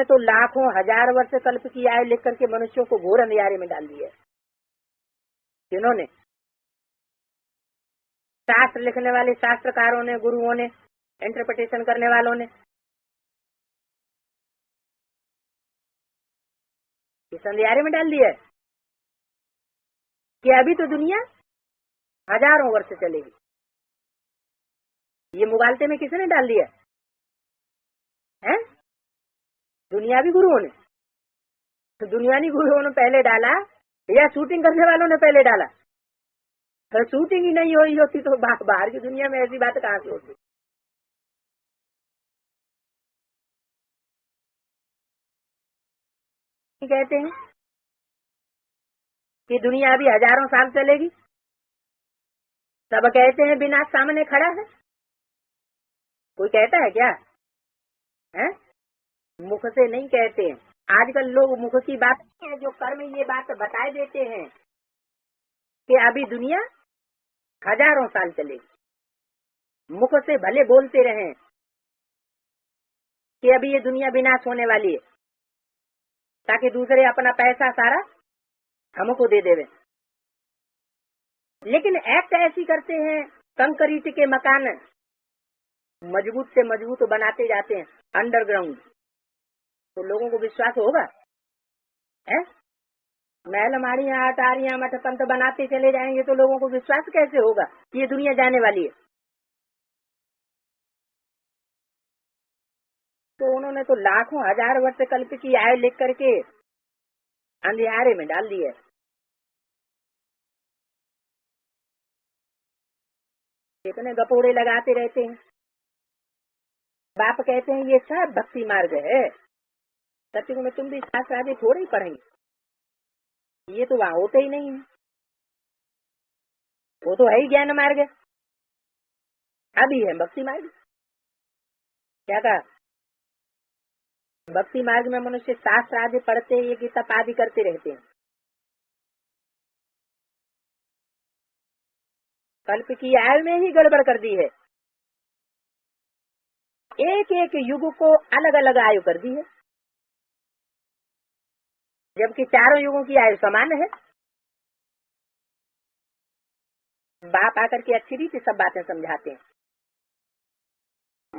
तो लाखों हजार वर्ष कल्प की आयु लिख करके मनुष्यों को घोर अंधियारे में डाल दिया। जिन्होंने शास्त्र लिखने वाले शास्त्रकारों ने, गुरुओं ने, इंटरप्रिटेशन करने वालों ने इस अंधियारे में डाल दिया कि अभी तो दुनिया हजारों वर्ष चलेगी। ये मुगालते में किसने डाल दिया है? दुनियावी गुरुओं ने। तो दुनियावी गुरुओं ने पहले डाला या शूटिंग करने वालों ने पहले डाला? तो शूटिंग ही नहीं हुई होती तो बाहर की दुनिया में ऐसी बात कहाँ से होती? कहते हैं कि दुनिया अभी हजारों साल चलेगी। सब कहते हैं विनाश सामने खड़ा है। कोई कहता है क्या है? मुख से नहीं कहते हैं। आजकल लोग मुख की बात है, जो कर्म ये बात बताए देते हैं कि अभी दुनिया हजारों साल चलेगी। मुख से भले बोलते रहें कि अभी ये दुनिया विनाश होने वाली है, ताकि दूसरे अपना पैसा सारा हमको दे देवे, लेकिन एक्ट ऐसी करते हैं कंक्रीट के मकान मजबूत से मजबूत बनाते जाते हैं अंडरग्राउंड। तो लोगों को विश्वास होगा है? महल माड़ियां अटारियां मठ पंथ बनाते चले जाएंगे तो लोगों को विश्वास कैसे होगा कि ये दुनिया जाने वाली है? तो उन्होंने तो लाखों हजार वर्ष कल्प की आयु लिख करके अंधियारे में डाल दिया। कितने गपोड़े लगाते रहते हैं। बाप कहते हैं ये सब भक्ति मार्ग है। सत्युग में तुम भी शास्त्र आदि थोड़े ही पढ़ेंगे, ये तो वहाँ होते ही नहीं है। वो तो है ही ज्ञान मार्ग, अभी है भक्ति मार्ग। क्या कहा? भक्ति मार्ग में मनुष्य शास्त्र आदि पढ़ते हैं, ये गीता आदि करते रहते हैं। कल्प की आयु में ही गड़बड़ कर दी है। एक एक युग को अलग अलग आयु कर दी है, जबकि चारों युगों की आयु समान है। बाप आकर के अच्छी रीति सब बातें समझाते हैं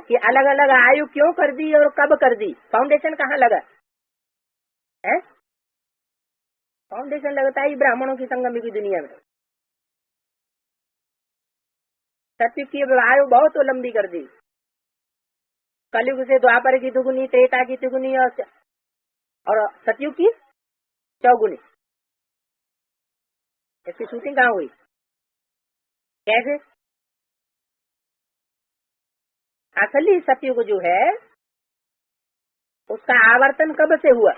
कि अलग अलग आयु क्यों कर दी और कब कर दी। फाउंडेशन कहाँ लगा है? फाउंडेशन लगता है ब्राह्मणों की संगम की दुनिया में। सत्य की आयु बहुत लंबी कर दी। कलयुग से द्वापर की दुगुनी, त्रेता की तिगुनी और सतयुग की चौगुनी। इसकी शूटिंग कहाँ हुई? कैसे? असली सतयुग जो है उसका आवर्तन कब से हुआ?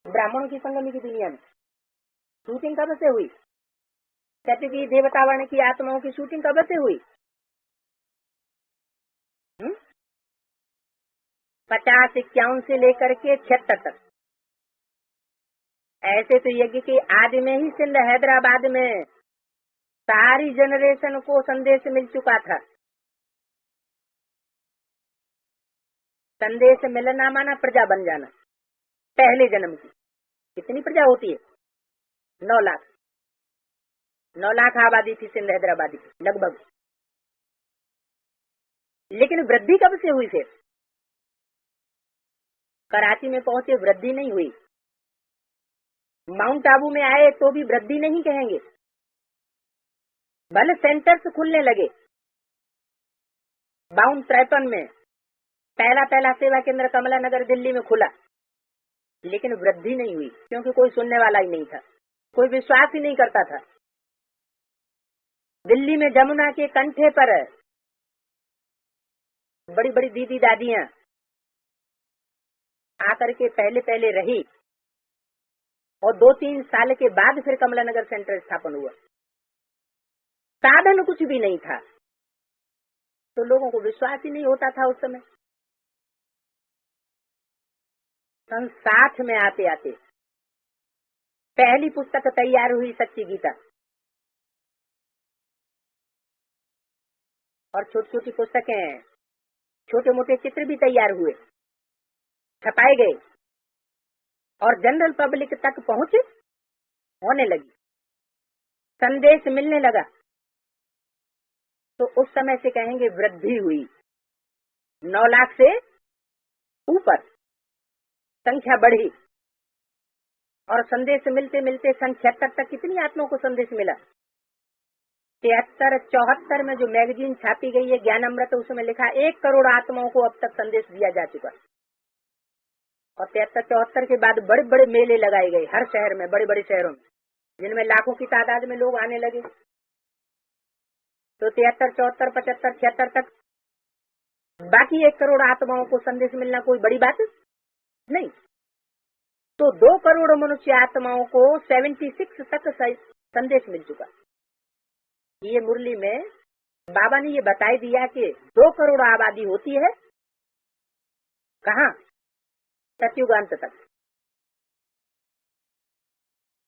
ब्राह्मणों की संगम की दुनिया में। शूटिंग कब से हुई? सत्य की देवता वर्ण की आत्माओं की शूटिंग कब से हुई? 50-51 से लेकर के 76 तक। ऐसे तो यज्ञ के आदि में ही सिंध हैदराबाद में सारी जनरेशन को संदेश मिल चुका था। संदेश मिलना माना प्रजा बन जाना। पहले जन्म की कितनी प्रजा होती है? 9 लाख। 9 लाख आबादी थी सिंध हैदराबाद की लगभग। लेकिन वृद्धि कब से हुई? फिर कराची में पहुंचे वृद्धि नहीं हुई। माउंट आबू में आए तो भी वृद्धि नहीं कहेंगे। भले सेंटर्स खुलने लगे। 52-53 में पहला सेवा केंद्र कमला नगर दिल्ली में खुला, लेकिन वृद्धि नहीं हुई, क्योंकि कोई सुनने वाला ही नहीं था, कोई विश्वास ही नहीं करता था। दिल्ली में जमुना के कंठे पर बड़ी बड़ी दीदी दादियां आकर के पहले रही और 2-3 साल के बाद फिर कमला नगर सेंटर स्थापन हुआ। साधन कुछ भी नहीं था, तो लोगों को विश्वास ही नहीं होता था उस समय। सन 60 में आते आते पहली पुस्तक तैयार हुई सच्ची गीता, और छोटी छोटी पुस्तकें, छोटे मोटे चित्र भी तैयार हुए। छपाए गए और जनरल पब्लिक तक पहुंच होने लगी, संदेश मिलने लगा, तो उस समय से कहेंगे वृद्धि हुई। 9 लाख से ऊपर संख्या बढ़ी और संदेश मिलते मिलते सन 76 तक कितनी आत्माओं को संदेश मिला? 73, 74 में जो मैगजीन छापी गई है ज्ञानामृत, उसमें लिखा 1 करोड़ आत्माओं को अब तक संदेश दिया जा चुका। और 73, 74 के बाद बड़े बड़े मेले लगाए गए हर शहर में, बड़े बड़े शहरों में, जिनमें लाखों की तादाद में लोग आने लगे। तो 73, 74, 75, 76 तक बाकी 1 करोड़ आत्माओं को संदेश मिलना कोई बड़ी बात नहीं। तो 2 करोड़ मनुष्य आत्माओं को 76 तक संदेश मिल चुका। ये मुरली में बाबा ने ये बता दिया कि 2 करोड़ आबादी होती है कहाँ? सत्युगांत तक।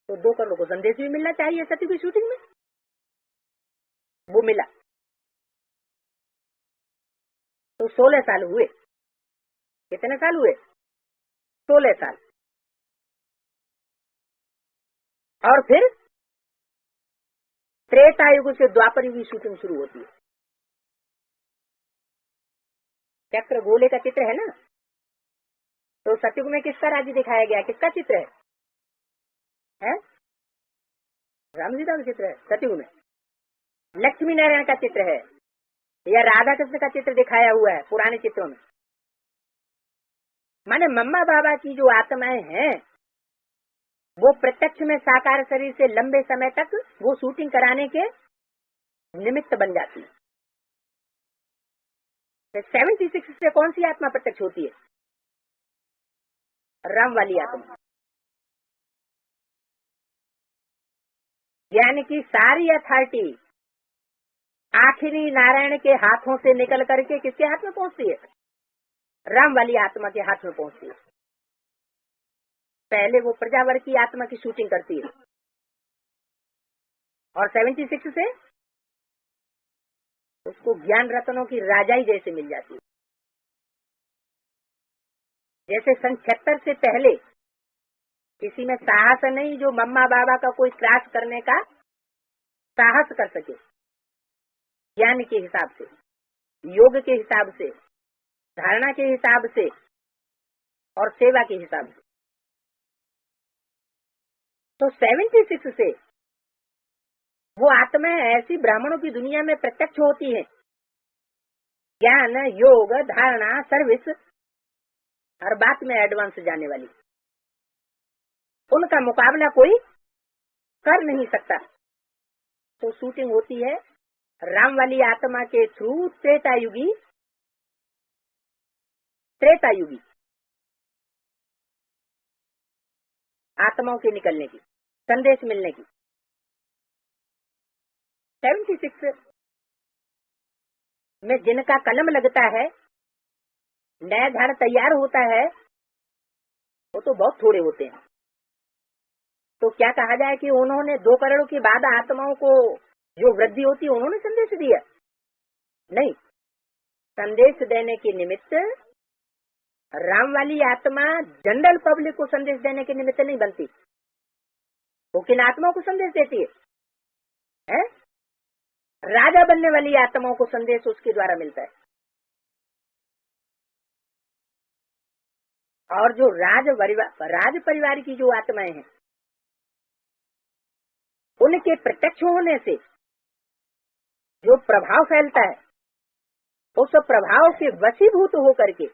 तो 2 करोड़ को संदेश भी मिलना चाहिए सत्य की शूटिंग में, वो मिला। तो 16 साल हुए। कितने साल हुए? 16 साल। और फिर त्रेता युग से द्वापर युग की शूटिंग शुरू होती है। चक्र गोले का चित्र है ना, तो सतयुग में किसका राज्य दिखाया गया? किसका चित्र है? राम जी का चित्र है। सतयुग में लक्ष्मी नारायण का चित्र है या राधा कृष्ण का चित्र दिखाया हुआ है पुराने चित्रों में। माने मम्मा बाबा की जो आत्माएं हैं वो प्रत्यक्ष में साकार शरीर से लंबे समय तक वो शूटिंग कराने के निमित्त बन जाती है। 76 से कौन सी आत्मा प्रत्यक्ष होती है? राम वाली आत्मा। ज्ञान की सारी अथॉरिटी आखिरी नारायण के हाथों से निकल करके किसके हाथ में पहुंचती है? राम वाली आत्मा के हाथ में पहुंचती है। पहले वो प्रजावर्ग की आत्मा की शूटिंग करती है और 76 से उसको ज्ञान रत्नों की राजाई जैसे मिल जाती है। जैसे सन 76 से पहले किसी में साहस नहीं जो मम्मा बाबा का कोई क्रॉस करने का साहस कर सके, ज्ञान के हिसाब से, योग के हिसाब से, धारणा के हिसाब से और सेवा के हिसाब से। तो 76 से वो आत्माएं ऐसी ब्राह्मणों की दुनिया में प्रत्यक्ष होती है। ज्ञान, योग, धारणा, सर्विस, हर बात में एडवांस जाने वाली, उनका मुकाबला कोई कर नहीं सकता। तो शूटिंग होती है राम वाली आत्मा के थ्रू त्रेतायुगी आत्माओं के निकलने की, संदेश मिलने की। 76 में जिनका कलम लगता है, नया झाड़ तैयार होता है, वो तो बहुत थोड़े होते हैं। तो क्या कहा जाए कि उन्होंने 2 करोड़ के बाद आत्माओं को जो वृद्धि होती है उन्होंने संदेश दिया? नहीं, संदेश देने के निमित्त राम वाली आत्मा जनरल पब्लिक को संदेश देने के निमित्त नहीं बनती। वो किन आत्माओं को संदेश देती है? राजा बनने वाली आत्माओं को संदेश उसके द्वारा मिलता है। और जो राज परिवार की जो आत्माएं हैं, उनके प्रत्यक्ष होने से जो प्रभाव फैलता है, उस प्रभाव के वशीभूत होकर के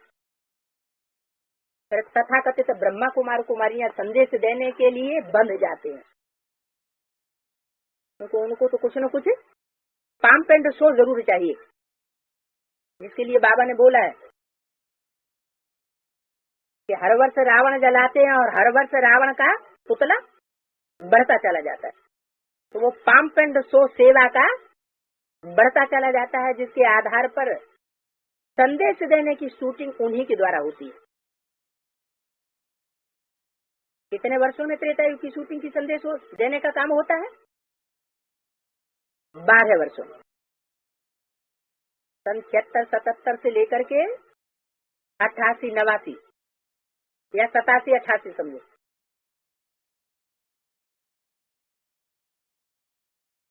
तथाकथित ब्रह्मा कुमार कुमारियां संदेश देने के लिए बंध जाते हैं। उनको तो कुछ न कुछ पंप एंड शो जरूर चाहिए, जिसके लिए बाबा ने बोला है कि हर वर्ष रावण जलाते हैं और हर वर्ष रावण का पुतला बढ़ता चला जाता है। तो वो पंप एंड शो सेवा का बढ़ता चला जाता है, जिसके आधार पर संदेश देने की शूटिंग उन्हीं के द्वारा होती है। कितने वर्षों में त्रेता युग की शूटिंग की संदेश देने का काम होता है? 12 वर्षों में। सन 76, 77 से लेकर के 88, 89 या 87-88 समझो।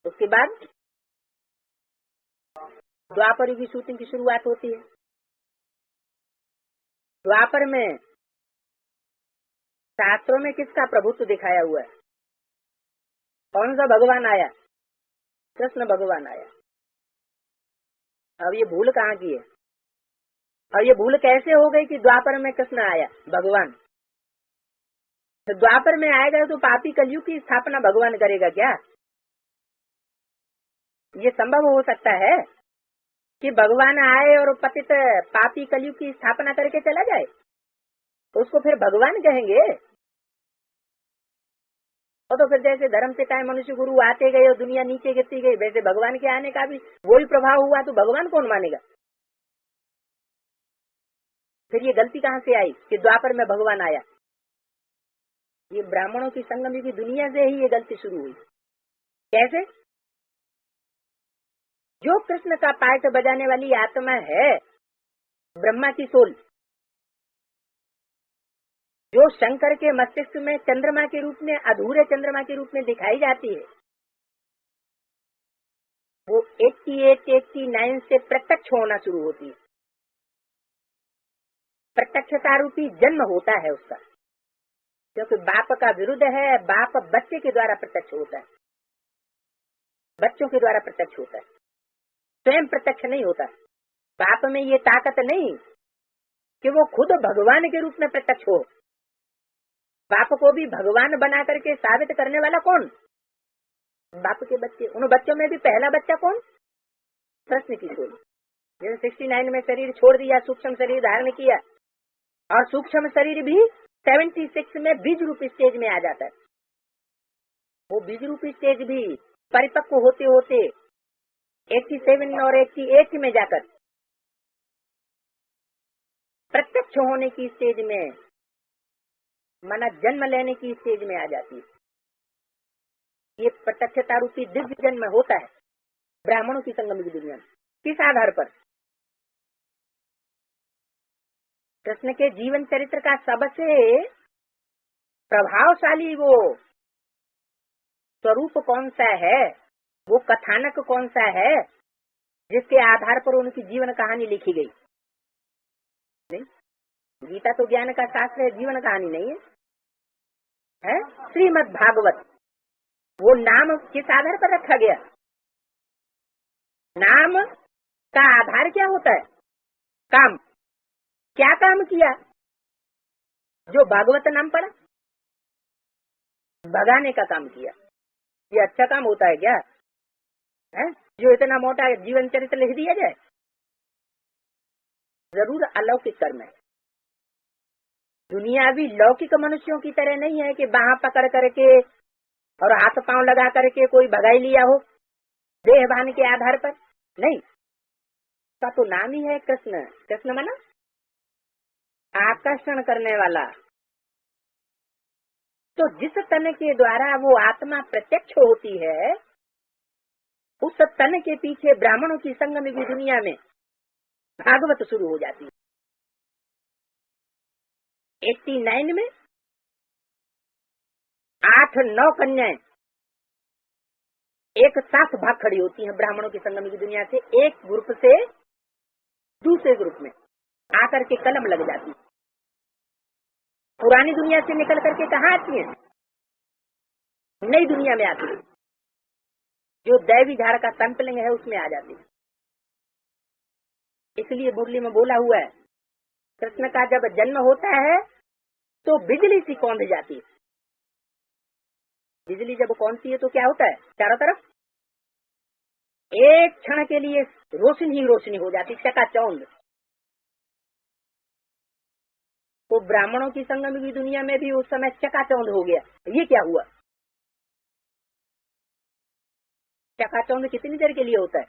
उसके बाद द्वापर युग की शूटिंग की शुरुआत होती है। द्वापर में शास्त्रों में किसका प्रभुत्व दिखाया हुआ है? कौन सा भगवान आया? कृष्ण भगवान आया। अब ये भूल कहाँ की है? और ये भूल कैसे हो गई कि द्वापर में कृष्ण आया भगवान? तो द्वापर में आएगा तो पापी कलयुग की स्थापना भगवान करेगा क्या? ये संभव हो सकता है कि भगवान आए और पतित पापी कलयुग की स्थापना करके चला जाए? तो उसको फिर भगवान कहेंगे? और तो फिर जैसे धर्म से काय मनुष्य गुरु आते गए और दुनिया नीचे गिरती गई, वैसे भगवान के आने का भी वही प्रभाव हुआ, तो भगवान कौन मानेगा? फिर ये गलती कहाँ से आई कि द्वापर में भगवान आया? ये ब्राह्मणों की संगम की दुनिया से ही ये गलती शुरू हुई। कैसे? जो कृष्ण का पाठ बजाने वाली आत्मा है, ब्रह्मा की सोल, जो शंकर के मस्तिष्क में चंद्रमा के रूप में, अधूरे चंद्रमा के रूप में दिखाई जाती है, वो 88-89 से प्रत्यक्ष होना शुरू होती है। प्रत्यक्षता रूपी जन्म होता है उसका, क्योंकि बाप का विरुद्ध है। बाप बच्चे के द्वारा प्रत्यक्ष होता है, बच्चों के द्वारा प्रत्यक्ष होता है, स्वयं प्रत्यक्ष नहीं होता। बाप में ये ताकत नहीं कि वो खुद भगवान के रूप में प्रत्यक्ष हो। बाप को भी भगवान बना करके साबित करने वाला कौन? बाप के बच्चे। उन बच्चों में भी पहला बच्चा कौन? कृष्ण की सोल। जैसे 69 में शरीर छोड़ दिया, सूक्ष्म शरीर धारण किया, और सूक्ष्म शरीर भी 76 में बीज रूप स्टेज में आ जाता है। वो बीज रूप स्टेज भी परिपक्व होते होते 87 और 88 में जाकर प्रत्यक्ष होने की स्टेज में, माना जन्म लेने की स्टेज में आ जाती है। ये प्रत्यक्षता रूपी दिव्य जन्म होता है ब्राह्मणों की संगम की दुनिया में। किस आधार पर? कृष्ण के जीवन चरित्र का सबसे प्रभावशाली वो स्वरूप कौन सा है, वो कथानक कौन सा है, जिसके आधार पर उनकी जीवन कहानी लिखी गई? नहीं, गीता तो ज्ञान का शास्त्र है, जीवन कहानी नहीं है, है? श्रीमद् भागवत। वो नाम किस आधार पर रखा गया? नाम का आधार क्या होता है? काम। क्या काम किया जो भागवत नाम पड़ा? भगाने का काम किया। ये अच्छा काम होता है क्या? है जो इतना मोटा जीवन चरित्र लिख दिया जाए? जरूर अलौकिक कर्म है। दुनियावी लौकिक मनुष्यों की तरह नहीं है कि बाह पकड़ करके और हाथ पांव लगा करके कोई भगाई लिया हो देहभान के आधार पर। नहीं, का तो नाम ही है कृष्ण। कृष्ण माना आकर्षण करने वाला। तो जिस तन के द्वारा वो आत्मा प्रत्यक्ष होती है, उस तन के पीछे ब्राह्मणों की संगम की दुनिया में भागवत शुरू हो जाती है। 89 में 8-9 कन्याएं एक साथ भाग खड़ी होती हैं ब्राह्मणों की संगम की दुनिया से, एक ग्रुप से दूसरे ग्रुप में आकर के कलम लग जाती है। पुरानी दुनिया से निकल करके कहाँ आती है? नई दुनिया में आती है, जो दैवी झाड़ का सैंपलिंग है उसमें आ जाती है। इसलिए मुरली में बोला हुआ है, कृष्ण का जब जन्म होता है तो बिजली सी कौंध जाती है। बिजली जब कौंधती है तो क्या होता है? चारों तरफ एक क्षण के लिए रोशनी ही रोशनी हो जाती, चकाचौंध। तो ब्राह्मणों की संगम की दुनिया में भी उस समय चकाचौंध हो गया। ये क्या हुआ? चकाचौंध कितनी देर के लिए होता है?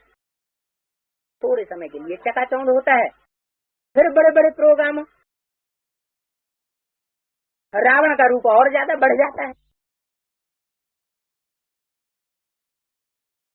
थोड़े समय के लिए चकाचौंध होता है, फिर बड़े बड़े प्रोग्राम, रावण का रूप और ज्यादा बढ़ जाता है।